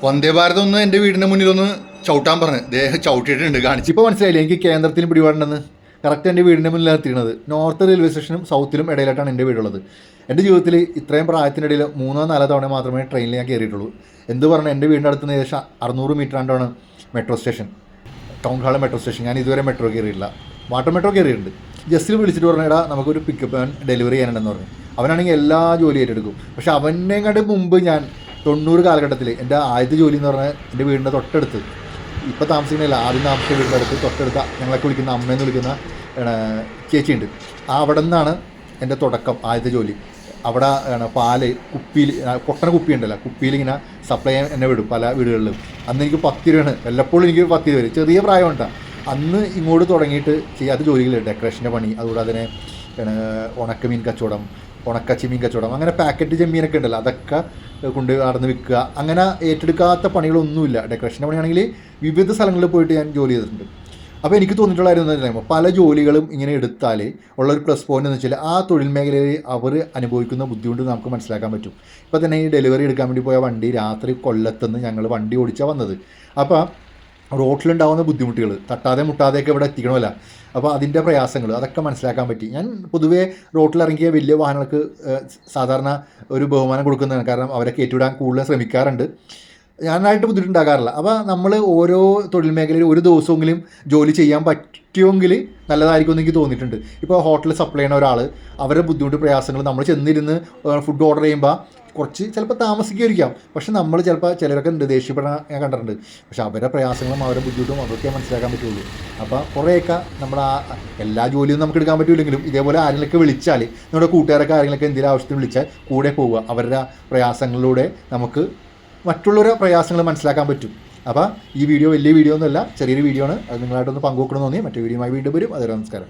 വന്ദേ ഭാരത് ഒന്ന് എൻ്റെ വീടിൻ്റെ മുന്നിലൊന്ന് ചവിട്ടാൻ പറഞ്ഞ് ദേഹം ചവിട്ടിയിട്ടുണ്ട് കാണിച്ചു. ഇപ്പോൾ മനസ്സിലായില്ലേ എനിക്ക് കേന്ദ്രത്തിലും പിടിപാടുണ്ടെന്ന്. കറക്റ്റ് എൻ്റെ വീടിൻ്റെ മുന്നിലാണ് എത്തിക്കുന്നത്. നോർത്ത് റെയിൽവേ സ്റ്റേഷനും സൗത്തിലും ഇടയിലായിട്ടാണ് എൻ്റെ വീടുള്ളത്. എൻ്റെ ജീവിതത്തിൽ ഇത്രയും പ്രായത്തിനിടയിൽ 3-4 തവണ മാത്രമേ ട്രെയിനിൽ ഞാൻ കയറിയിട്ടുള്ളൂ. എന്ത് പറഞ്ഞാൽ എൻ്റെ വീടിൻ്റെ അടുത്ത് നിന്ന് ഏകദേശം 600 മീറ്റർ ആണ്ടാണ് metro station, town hall metro station. ഞാൻ ഇതുവരെ മെട്രോ കയറിയിട്ടില്ല. വാട്ടർ മെട്രോ കയറിയിട്ടുണ്ട്. ജസ്റ്റിൽ വിളിച്ചിട്ട് പറഞ്ഞു, എടാ നമുക്കൊരു പിക്കപ്പ് ഡെലിവറി ചെയ്യാനുണ്ടെന്ന് പറഞ്ഞു. അവനാണെങ്കിൽ എല്ലാ ജോലി ഏറ്റെടുക്കും. പക്ഷെ അവനെങ്ങാണ്ട് മുമ്പ് ഞാൻ 90 കാലഘട്ടത്തിൽ എൻ്റെ ആദ്യത്തെ ജോലി എന്ന് പറഞ്ഞാൽ എൻ്റെ വീടിൻ്റെ തൊട്ടടുത്ത്, ഇപ്പോൾ താമസിക്കുന്നില്ല, ആദ്യം താമസിച്ച വീടിൻ്റെ അടുത്ത് തൊട്ടടുത്ത ഞങ്ങളൊക്കെ വിളിക്കുന്ന അമ്മയെന്ന് വിളിക്കുന്ന ചേച്ചിയുണ്ട്. അവിടെ നിന്നാണ് എൻ്റെ തുടക്കം, ആദ്യത്തെ ജോലി. അവിടെ പാല് കുപ്പിയിൽ, പൊട്ടണ കുപ്പി ഉണ്ടല്ലോ, കുപ്പിയിൽ ഇങ്ങനെ സപ്ലൈ ചെയ്യാൻ എന്നെ വിടും പല വീടുകളിലും. അന്ന് എനിക്ക് 10 രൂപയാണ്, വല്ലപ്പോഴും എനിക്ക് 10 രൂപ വരും. ചെറിയ പ്രായമുണ്ടാ. അന്ന് ഇങ്ങോട്ട് തുടങ്ങിയിട്ട് ചെയ്യാത്ത ജോലികൾ, ഡെക്കറേഷൻ്റെ പണി, അതുകൂടാതെ തന്നെ ഉണക്കമീൻ കച്ചവടം, ഉണക്കച്ചിമീൻ കച്ചവടം, അങ്ങനെ പാക്കറ്റ് ചെമ്മീനൊക്കെ ഉണ്ടല്ലോ, അതൊക്കെ കൊണ്ട് നടന്ന് വിൽക്കുക. അങ്ങനെ ഏറ്റെടുക്കാത്ത പണികളൊന്നുമില്ല. ഡെക്കറേഷൻ്റെ പണിയാണെങ്കിൽ വിവിധ സ്ഥലങ്ങളിൽ പോയിട്ട് ഞാൻ ജോലി ചെയ്തിട്ടുണ്ട്. അപ്പോൾ എനിക്ക് തോന്നിയിട്ടുള്ള കാര്യം എന്താണെന്ന് പറയുമ്പോൾ, പല ജോലികളും ഇങ്ങനെ എടുത്താൽ ഉള്ളൊരു പ്ലസ് പോയിന്റ് എന്ന് വെച്ചാൽ ആ തൊഴിൽ മേഖലയിൽ അവർ അനുഭവിക്കുന്ന ബുദ്ധിമുട്ട് നമുക്ക് മനസ്സിലാക്കാൻ പറ്റും. ഇപ്പോൾ തന്നെ ഈ ഡെലിവറി എടുക്കാൻ വേണ്ടി പോയ വണ്ടി രാത്രി കൊല്ലത്തുനിന്ന് ഞങ്ങൾ വണ്ടി ഓടിച്ചാണ് വന്നത്. അപ്പോൾ റോട്ടിലുണ്ടാകുന്ന ബുദ്ധിമുട്ടുകൾ, തട്ടാതെ മുട്ടാതെയൊക്കെ ഇവിടെ എത്തിക്കണമല്ല, അപ്പോൾ അതിൻ്റെ പ്രയാസങ്ങൾ അതൊക്കെ മനസ്സിലാക്കാൻ പറ്റി. ഞാൻ പൊതുവേ റോട്ടിലിറങ്ങിയ വലിയ വാഹനങ്ങൾക്ക് സാധാരണ ഒരു ബഹുമാനം കൊടുക്കുന്നതാണ്. കാരണം അവരെ കയറ്റിവിടാൻ കൂടുതൽ ശ്രമിക്കാറുണ്ട്. ഞാനായിട്ട് ബുദ്ധിമുട്ടുണ്ടാകാറില്ല. അപ്പോൾ നമ്മൾ ഓരോ തൊഴിൽ മേഖലയിൽ ഒരു ദിവസമെങ്കിലും ജോലി ചെയ്യാൻ പറ്റുമെങ്കിൽ നല്ലതായിരിക്കും എന്ന് എനിക്ക് തോന്നിയിട്ടുണ്ട്. ഇപ്പോൾ ഹോട്ടലിൽ സപ്ലൈ ചെയ്യുന്ന ഒരാൾ, അവരുടെ ബുദ്ധിമുട്ട് പ്രയാസങ്ങൾ നമ്മൾ ചെന്നിരുന്ന് ഫുഡ് ഓർഡർ ചെയ്യുമ്പോൾ കുറച്ച് ചിലപ്പോൾ താമസിക്കുമായിരിക്കാം. പക്ഷെ നമ്മൾ ചിലപ്പോൾ ചിലരൊക്കെ ഉണ്ട് ദേഷ്യപ്പെടാൻ ഞാൻ കണ്ടിട്ടുണ്ട്. പക്ഷെ അവരുടെ പ്രയാസങ്ങളും അവരുടെ ബുദ്ധിമുട്ടും അതൊക്കെ മനസ്സിലാക്കാൻ പറ്റുള്ളൂ. അപ്പോൾ കുറേയൊക്കെ നമ്മുടെ എല്ലാ ജോലിയും നമുക്ക് എടുക്കാൻ പറ്റില്ലെങ്കിലും ഇതേപോലെ ആരെങ്കിലൊക്കെ വിളിച്ചാൽ, നമ്മുടെ കൂട്ടുകാരൊക്കെ ആരെങ്കിലൊക്കെ എന്തെങ്കിലും ആവശ്യത്തിന് വിളിച്ചാൽ കൂടെ പോവുക. അവരുടെ പ്രയാസങ്ങളിലൂടെ നമുക്ക് മറ്റുള്ളവരുടെ പ്രയാസങ്ങൾ മനസ്സിലാക്കാൻ പറ്റും. അപ്പോൾ ഈ വീഡിയോ വലിയ വീഡിയോ ഒന്നുമല്ല, ചെറിയൊരു വീഡിയോ ആണ്. അത് നിങ്ങളായിട്ടൊന്ന് പങ്കുവെക്കണമെന്ന് തോന്നി. മറ്റു വീഡിയോയുമായി വീണ്ടും വരും. അതൊരു നമസ്കാരം.